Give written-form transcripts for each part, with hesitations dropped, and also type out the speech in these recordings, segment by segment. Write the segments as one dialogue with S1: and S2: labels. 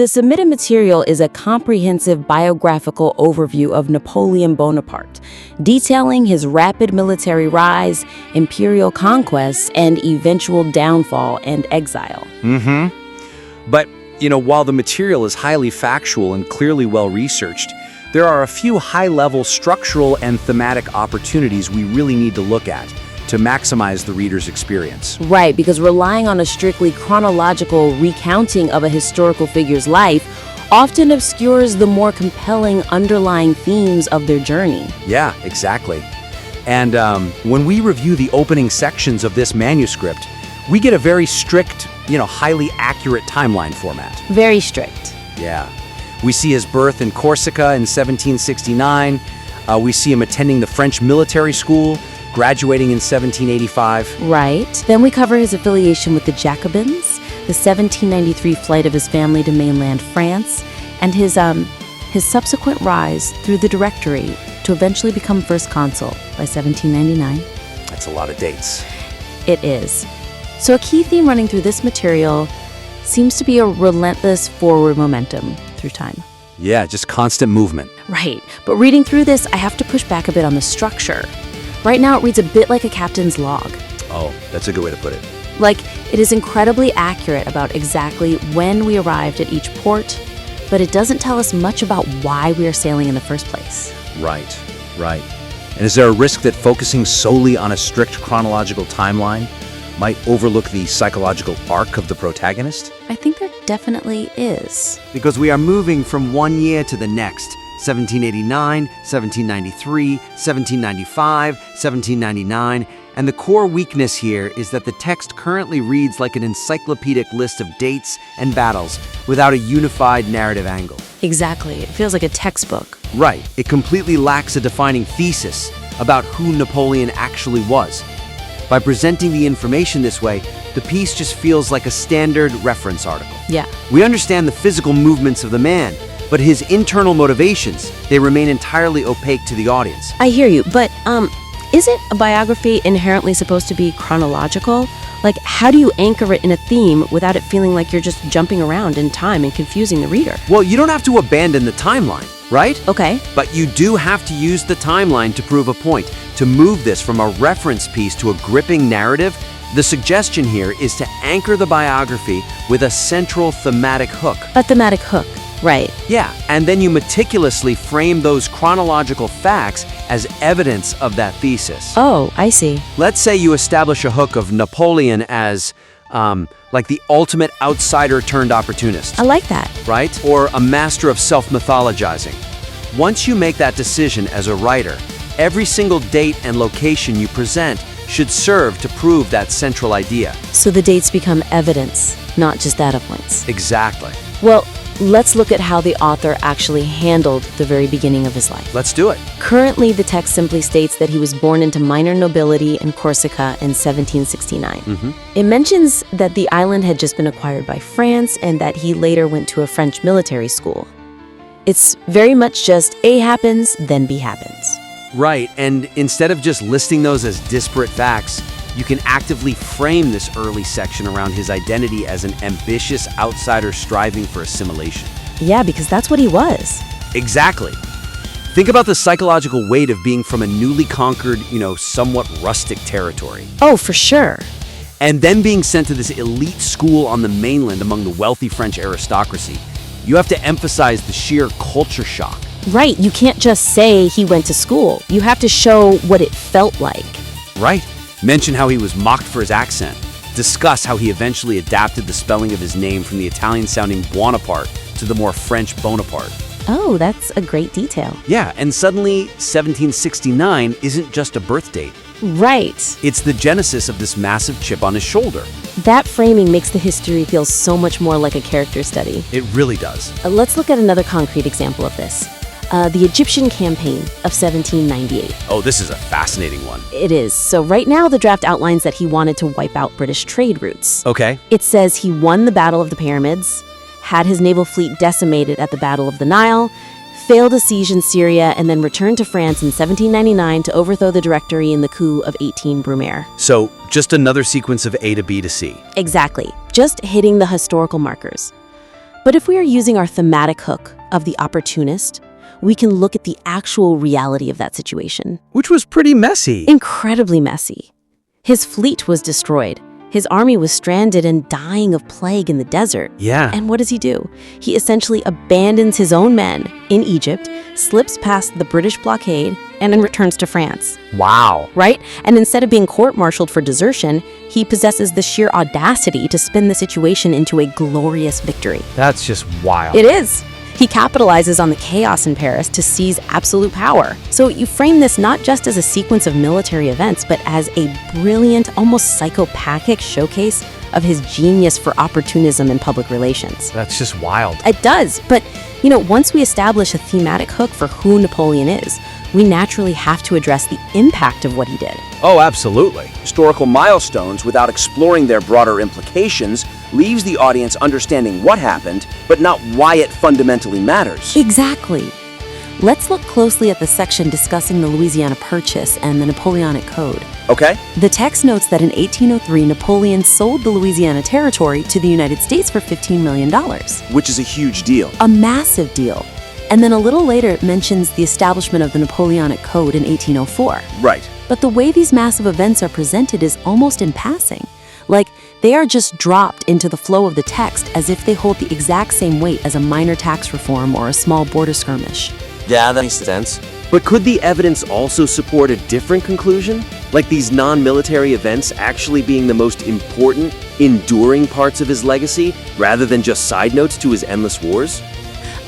S1: The submitted material is a comprehensive biographical overview of Napoleon Bonaparte, detailing his rapid military rise, imperial conquests, and eventual downfall and exile.
S2: But, while the material is highly factual and clearly well-researched, there are a few high-level structural and thematic opportunities we really need to look at to maximize the reader's experience.
S1: Right, because relying on a strictly chronological recounting of a historical figure's life often obscures the more compelling underlying themes of their journey.
S2: Yeah, exactly. And when we review the opening sections of this manuscript, we get a very strict, highly accurate timeline format.
S1: Very strict.
S2: Yeah. We see his birth in Corsica in 1769. We see him attending the French military school, graduating in 1785.
S1: Right. Then we cover his affiliation with the Jacobins, the 1793 flight of his family to mainland France, and his subsequent rise through the Directory to eventually become first consul by 1799.
S2: That's a lot of dates.
S1: It is. So a key theme running through this material seems to be a relentless forward momentum through time.
S2: Yeah, just constant movement.
S1: Right. But reading through this, I have to push back a bit on the structure. Right now, it reads a bit like a captain's log.
S2: Oh, that's a good way to put it.
S1: Like, it is incredibly accurate about exactly when we arrived at each port, but it doesn't tell us much about why we are sailing in the first place.
S2: Right. And is there a risk that focusing solely on a strict chronological timeline might overlook the psychological arc of the protagonist?
S1: I think there definitely is.
S3: Because we are moving from one year to the next. 1789, 1793, 1795, 1799, and the core weakness here is that the text currently reads like an encyclopedic list of dates and battles without a unified narrative angle.
S1: Exactly. It feels like a textbook.
S3: Right. It completely lacks a defining thesis about who Napoleon actually was. By presenting the information this way, the piece just feels like a standard reference article.
S1: Yeah.
S3: We understand the physical movements of the man, but his internal motivations, they remain entirely opaque to the audience.
S1: I hear you, but isn't a biography inherently supposed to be chronological? Like, how do you anchor it in a theme without it feeling like you're just jumping around in time and confusing the reader?
S3: Well, you don't have to abandon the timeline, right?
S1: Okay.
S3: But you do have to use the timeline to prove a point. To move this from a reference piece to a gripping narrative, the suggestion here is to anchor the biography with a central thematic hook.
S1: A thematic hook. Right.
S3: Yeah, and then you meticulously frame those chronological facts as evidence of that thesis.
S1: Oh, I see.
S3: Let's say you establish a hook of Napoleon as, like the ultimate outsider turned opportunist.
S1: I like that.
S3: Right? Or a master of self-mythologizing. Once you make that decision as a writer, every single date and location you present should serve to prove that central idea.
S1: So the dates become evidence, not just data points.
S3: Exactly.
S1: Well, let's look at how the author actually handled the very beginning of his life.
S3: Let's do it.
S1: Currently, the text simply states that he was born into minor nobility in Corsica in 1769. It mentions that the island had just been acquired by France and that he later went to a French military school. It's very much just A happens, then B happens.
S3: Right, and instead of just listing those as disparate facts, you can actively frame this early section around his identity as an ambitious outsider striving for assimilation.
S1: Yeah, because that's what he was.
S3: Exactly. Think about the psychological weight of being from a newly conquered, somewhat rustic territory.
S1: Oh, for sure.
S3: And then being sent to this elite school on the mainland among the wealthy French aristocracy. You have to emphasize the sheer culture shock.
S1: Right, you can't just say he went to school. You have to show what it felt like.
S3: Right. Mention how he was mocked for his accent. Discuss how he eventually adapted the spelling of his name from the Italian-sounding Buonaparte to the more French Bonaparte.
S1: Oh, that's a great detail.
S3: Yeah, and suddenly 1769 isn't just a birth date.
S1: Right.
S3: It's the genesis of this massive chip on his shoulder.
S1: That framing makes the history feel so much more like a character study.
S3: It really does.
S1: Let's look at another concrete example of this. The Egyptian campaign of 1798.
S3: Oh, this is a fascinating one.
S1: It is. So right now, the draft outlines that he wanted to wipe out British trade routes.
S3: Okay.
S1: It says he won the Battle of the Pyramids, had his naval fleet decimated at the Battle of the Nile, failed a siege in Syria, and then returned to France in 1799 to overthrow the Directory in the coup of 18 Brumaire.
S3: So, just another sequence of A to B to C.
S1: Exactly. Just hitting the historical markers. But if we are using our thematic hook of the opportunist, we can look at the actual reality of that situation.
S2: Which was pretty messy.
S1: Incredibly messy. His fleet was destroyed. His army was stranded and dying of plague in the desert.
S2: Yeah.
S1: And what does he do? He essentially abandons his own men in Egypt, slips past the British blockade, and then returns to France.
S2: Wow.
S1: Right? And instead of being court-martialed for desertion, he possesses the sheer audacity to spin the situation into a glorious victory.
S2: That's just wild.
S1: It is. He capitalizes on the chaos in Paris to seize absolute power. So you frame this not just as a sequence of military events, but as a brilliant, almost psychopathic showcase of his genius for opportunism and public relations.
S2: That's just wild.
S1: It does, but once we establish a thematic hook for who Napoleon is, we naturally have to address the impact of what he did.
S2: Oh, absolutely. Historical milestones, without exploring their broader implications, leaves the audience understanding what happened, but not why it fundamentally matters.
S1: Exactly. Let's look closely at the section discussing the Louisiana Purchase and the Napoleonic Code.
S2: Okay.
S1: The text notes that in 1803, Napoleon sold the Louisiana Territory to the United States for $15 million.
S2: Which is a huge deal.
S1: A massive deal. And then a little later, it mentions the establishment of the Napoleonic Code in 1804.
S2: Right.
S1: But the way these massive events are presented is almost in passing. Like, they are just dropped into the flow of the text as if they hold the exact same weight as a minor tax reform or a small border skirmish.
S4: Yeah, that makes sense.
S5: But could the evidence also support a different conclusion? Like these non-military events actually being the most important, enduring parts of his legacy, rather than just side notes to his endless wars?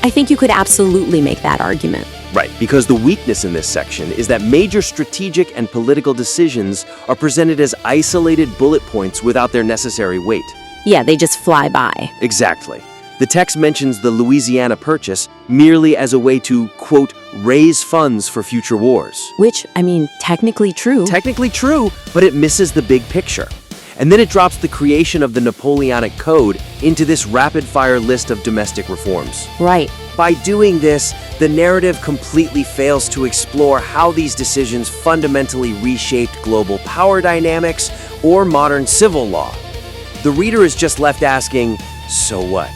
S1: I think you could absolutely make that argument.
S5: Right, because the weakness in this section is that major strategic and political decisions are presented as isolated bullet points without their necessary weight.
S1: Yeah, they just fly by.
S5: Exactly. The text mentions the Louisiana Purchase merely as a way to, quote, raise funds for future wars.
S1: Which, technically true.
S5: Technically true, but it misses the big picture. And then it drops the creation of the Napoleonic Code into this rapid-fire list of domestic reforms.
S1: Right.
S5: By doing this, the narrative completely fails to explore how these decisions fundamentally reshaped global power dynamics or modern civil law. The reader is just left asking, so what?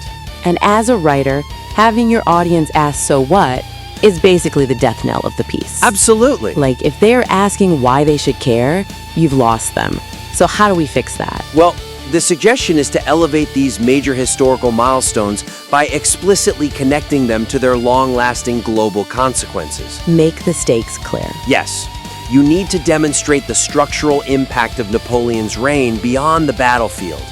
S1: And as a writer, having your audience ask so what is basically the death knell of the piece.
S5: Absolutely.
S1: Like, if they're asking why they should care, you've lost them. So how do we fix that?
S5: Well, the suggestion is to elevate these major historical milestones by explicitly connecting them to their long-lasting global consequences.
S1: Make the stakes clear.
S5: Yes, you need to demonstrate the structural impact of Napoleon's reign beyond the battlefield.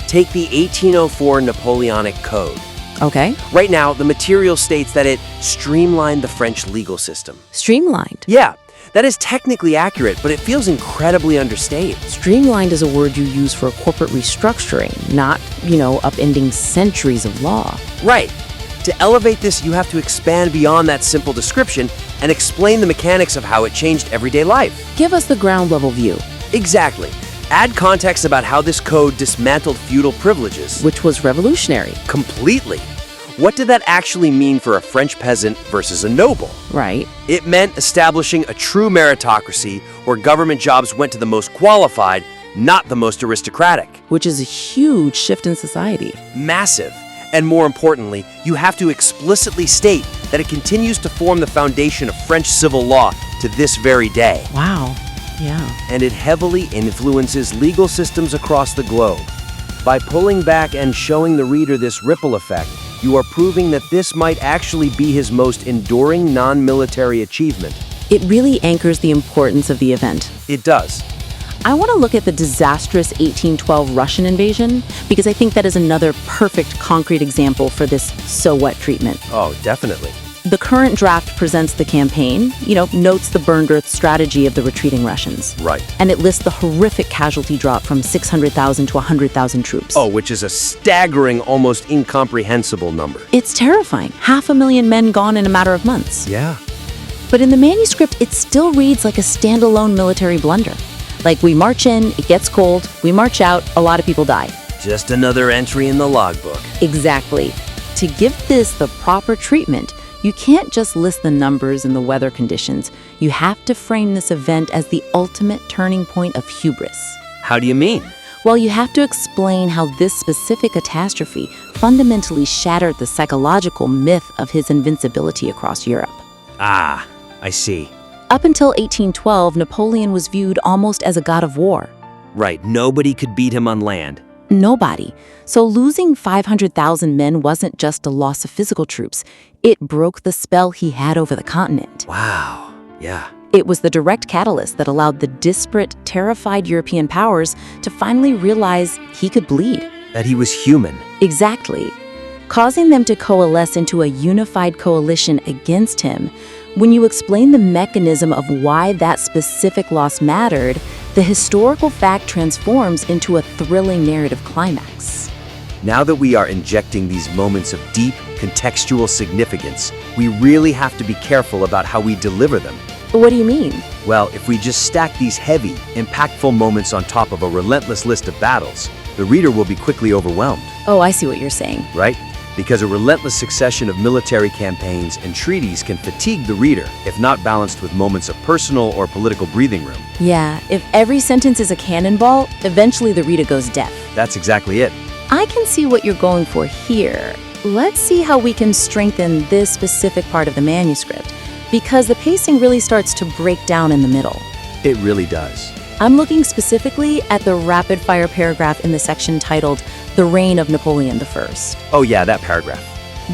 S5: Take the 1804 Napoleonic Code.
S1: Okay.
S5: Right now, the material states that it streamlined the French legal system.
S1: Streamlined.
S5: Yeah, that is technically accurate, but it feels incredibly understated.
S1: Streamlined is a word you use for corporate restructuring, not, upending centuries of law.
S5: Right. To elevate this, you have to expand beyond that simple description and explain the mechanics of how it changed everyday life.
S1: Give us the ground level view.
S5: Exactly. Add context about how this code dismantled feudal privileges.
S1: Which was revolutionary.
S5: Completely. What did that actually mean for a French peasant versus a noble?
S1: Right.
S5: It meant establishing a true meritocracy where government jobs went to the most qualified, not the most aristocratic.
S1: Which is a huge shift in society.
S5: Massive. And more importantly, you have to explicitly state that it continues to form the foundation of French civil law to this very day.
S1: Wow. Yeah.
S5: And it heavily influences legal systems across the globe. By pulling back and showing the reader this ripple effect, you are proving that this might actually be his most enduring non-military achievement.
S1: It really anchors the importance of the event.
S5: It does.
S1: I want to look at the disastrous 1812 Russian invasion because I think that is another perfect concrete example for this so what treatment.
S5: Oh, definitely.
S1: The current draft presents the campaign, notes the burned earth strategy of the retreating Russians.
S5: Right.
S1: And it lists the horrific casualty drop from 600,000 to 100,000 troops.
S5: Oh, which is a staggering, almost incomprehensible number.
S1: It's terrifying. 500,000 men gone in a matter of months.
S5: Yeah.
S1: But in the manuscript, it still reads like a standalone military blunder. Like, we march in, it gets cold, we march out, a lot of people die.
S5: Just another entry in the logbook.
S1: Exactly. To give this the proper treatment, you can't just list the numbers and the weather conditions. You have to frame this event as the ultimate turning point of hubris.
S5: How do you mean?
S1: Well, you have to explain how this specific catastrophe fundamentally shattered the psychological myth of his invincibility across Europe.
S5: Ah, I see.
S1: Up until 1812, Napoleon was viewed almost as a god of war.
S5: Right, nobody could beat him on land.
S1: Nobody. So losing 500,000 men wasn't just a loss of physical troops. It broke the spell he had over the continent.
S5: Wow, yeah.
S1: It was the direct catalyst that allowed the disparate, terrified European powers to finally realize he could bleed.
S5: That he was human.
S1: Exactly. Causing them to coalesce into a unified coalition against him. When you explain the mechanism of why that specific loss mattered, the historical fact transforms into a thrilling narrative climax.
S5: Now that we are injecting these moments of deep, contextual significance, we really have to be careful about how we deliver them.
S1: What do you mean?
S5: Well, if we just stack these heavy, impactful moments on top of a relentless list of battles, the reader will be quickly overwhelmed,
S1: Oh, I see what you're saying.
S5: right? Because a relentless succession of military campaigns and treaties can fatigue the reader if not balanced with moments of personal or political breathing room.
S1: Yeah, if every sentence is a cannonball, eventually the reader goes deaf.
S5: That's exactly it.
S1: I can see what you're going for here. Let's see how we can strengthen this specific part of the manuscript, because the pacing really starts to break down in the middle.
S5: It really does.
S1: I'm looking specifically at the rapid-fire paragraph in the section titled The Reign of Napoleon I.
S5: Oh yeah, that paragraph.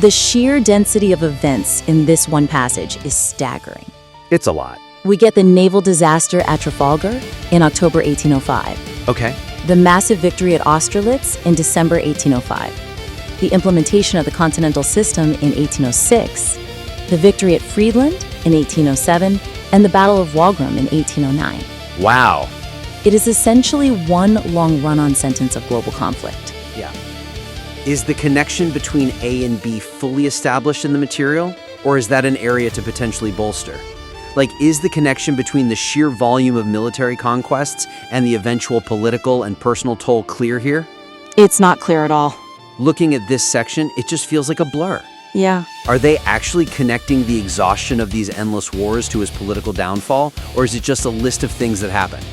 S1: The sheer density of events in this one passage is staggering.
S5: It's a lot.
S1: We get the naval disaster at Trafalgar in October 1805,
S5: Okay.
S1: the massive victory at Austerlitz in December 1805, the implementation of the Continental System in 1806, the victory at Friedland in 1807, and the Battle of Wagram in 1809.
S5: Wow.
S1: It is essentially one long run-on sentence of global conflict.
S3: Yeah. Is the connection between A and B fully established in the material, or is that an area to potentially bolster? Like, is the connection between the sheer volume of military conquests and the eventual political and personal toll clear here?
S1: It's not clear at all.
S3: Looking at this section, it just feels like a blur.
S1: Yeah.
S3: Are they actually connecting the exhaustion of these endless wars to his political downfall, or is it just a list of things that happen?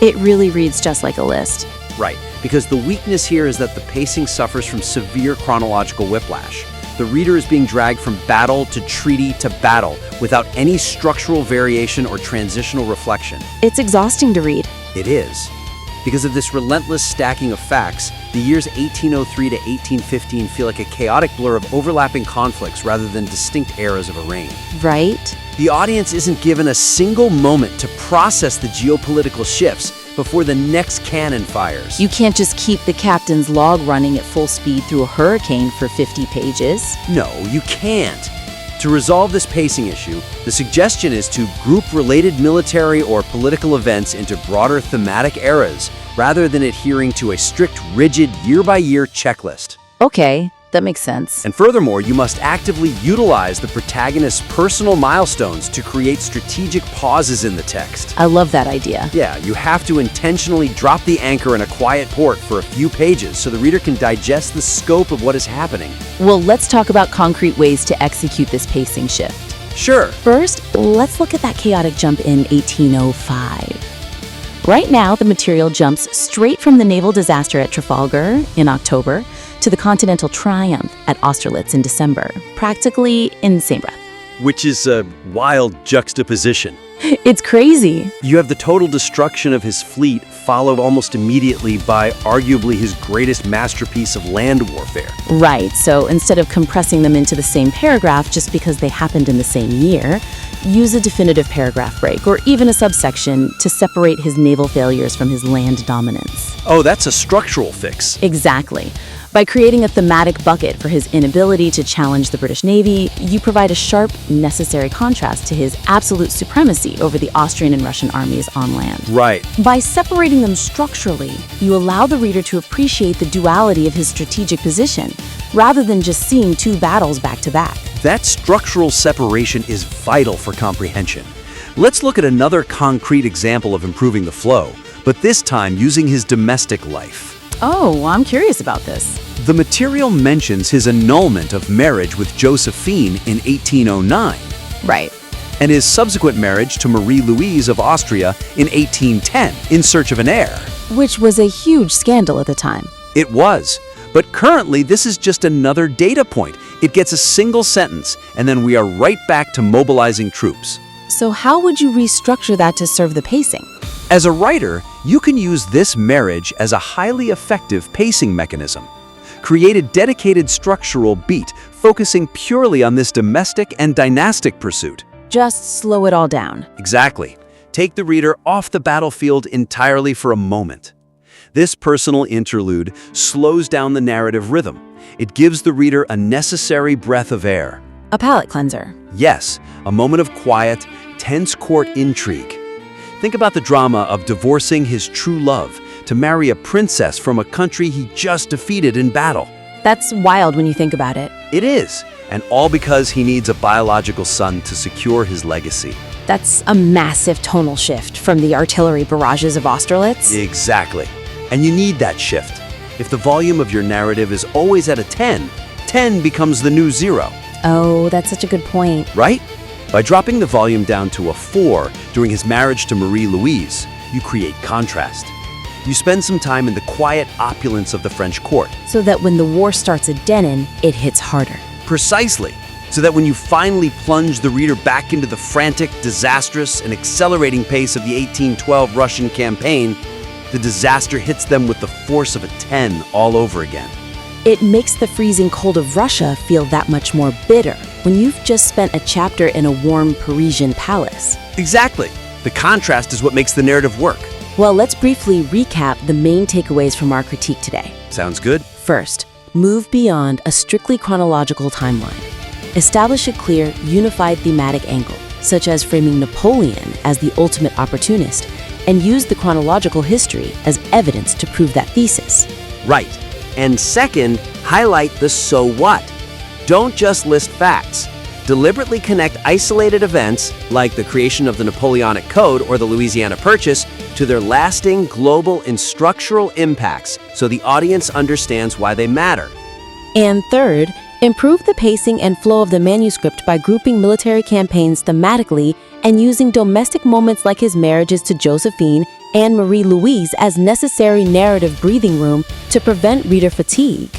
S1: It really reads just like a list.
S3: Right, because the weakness here is that the pacing suffers from severe chronological whiplash. The reader is being dragged from battle to treaty to battle without any structural variation or transitional reflection.
S1: It's exhausting to read.
S3: It is. Because of this relentless stacking of facts, the years 1803 to 1815 feel like a chaotic blur of overlapping conflicts rather than distinct eras of a reign.
S1: Right?
S3: The audience isn't given a single moment to process the geopolitical shifts before the next cannon fires.
S1: You can't just keep the captain's log running at full speed through a hurricane for 50 pages.
S3: No, you can't. To resolve this pacing issue, the suggestion is to group related military or political events into broader thematic eras, rather than adhering to a strict, rigid, year-by-year checklist.
S1: Okay, that makes sense.
S3: And furthermore, you must actively utilize the protagonist's personal milestones to create strategic pauses in the text.
S1: I love that idea.
S3: Yeah, you have to intentionally drop the anchor in a quiet port for a few pages so the reader can digest the scope of what is happening.
S1: Well, let's talk about concrete ways to execute this pacing shift.
S3: Sure.
S1: First, let's look at that chaotic jump in 1805. Right now, the material jumps straight from the naval disaster at Trafalgar in October to the Continental Triumph at Austerlitz in December, practically in the same breath.
S5: Which is a wild juxtaposition.
S1: It's crazy.
S5: You have the total destruction of his fleet followed almost immediately by arguably his greatest masterpiece of land warfare.
S1: Right, so instead of compressing them into the same paragraph just because they happened in the same year, use a definitive paragraph break or even a subsection to separate his naval failures from his land dominance.
S5: Oh, that's a structural fix.
S1: Exactly. By creating a thematic bucket for his inability to challenge the British Navy, you provide a sharp, necessary contrast to his absolute supremacy over the Austrian and Russian armies on land.
S5: Right.
S1: By separating them structurally, you allow the reader to appreciate the duality of his strategic position, rather than just seeing two battles back to back.
S5: That structural separation is vital for comprehension. Let's look at another concrete example of improving the flow, but this time using his domestic life.
S1: Oh, I'm curious about this.
S5: The material mentions his annulment of marriage with Josephine in 1809
S1: Right.
S5: and his subsequent marriage to Marie Louise of Austria in 1810 in search of an heir.
S1: which was a huge scandal at the time.
S2: It was. But currently, this is just another data point. It gets a single sentence, and then we are right back to mobilizing troops.
S1: So how would you restructure that to serve the pacing?
S2: As a writer, you can use this marriage as a highly effective pacing mechanism. Create a dedicated structural beat focusing purely on this domestic and dynastic pursuit.
S1: Just slow it all down.
S2: Exactly. Take the reader off the battlefield entirely for a moment. This personal interlude slows down the narrative rhythm. It gives the reader a necessary breath of air.
S1: A palate cleanser.
S2: Yes, a moment of quiet, tense court intrigue. Think about the drama of divorcing his true love to marry a princess from a country he just defeated in battle.
S1: That's wild when you think about it.
S2: It is, and all because he needs a biological son to secure his legacy.
S1: That's a massive tonal shift from the artillery barrages of Austerlitz.
S2: Exactly. And you need that shift. If the volume of your narrative is always at a 10, 10 becomes the new 0.
S1: Oh, that's such a good point.
S2: Right? By dropping the volume down to a 4 during his marriage to Marie-Louise, you create contrast. You spend some time in the quiet opulence of the French court.
S1: So that when the war starts at Denon, it hits harder.
S2: Precisely. So that when you finally plunge the reader back into the frantic, disastrous, and accelerating pace of the 1812 Russian campaign, the disaster hits them with the force of a 10 all over again.
S1: It makes the freezing cold of Russia feel that much more bitter when you've just spent a chapter in a warm Parisian palace.
S2: Exactly. The contrast is what makes the narrative work.
S1: Well, let's briefly recap the main takeaways from our critique today.
S2: Sounds good?
S1: First, move beyond a strictly chronological timeline. Establish a clear, unified thematic angle, such as framing Napoleon as the ultimate opportunist, and use the chronological history as evidence to prove that thesis.
S5: Right. And second, highlight the so what. Don't just list facts. Deliberately connect isolated events, like the creation of the Napoleonic Code or the Louisiana Purchase, to their lasting global and structural impacts so the audience understands why they matter.
S1: And third, improve the pacing and flow of the manuscript by grouping military campaigns thematically and using domestic moments like his marriages to Josephine and Marie-Louise as necessary narrative breathing room to prevent reader fatigue.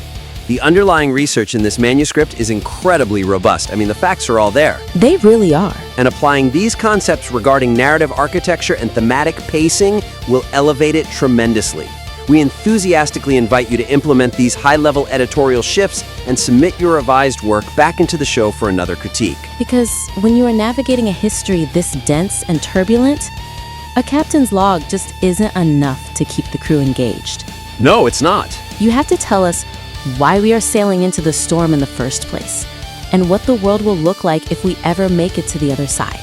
S5: The underlying research in this manuscript is incredibly robust. I mean, the facts are all there.
S1: They really are.
S5: And applying these concepts regarding narrative architecture and thematic pacing will elevate it tremendously. We enthusiastically invite you to implement these high-level editorial shifts and submit your revised work back into the show for another critique.
S1: Because when you are navigating a history this dense and turbulent, a captain's log just isn't enough to keep the crew engaged.
S5: No, it's not.
S1: You have to tell us why we are sailing into the storm in the first place, and what the world will look like if we ever make it to the other side.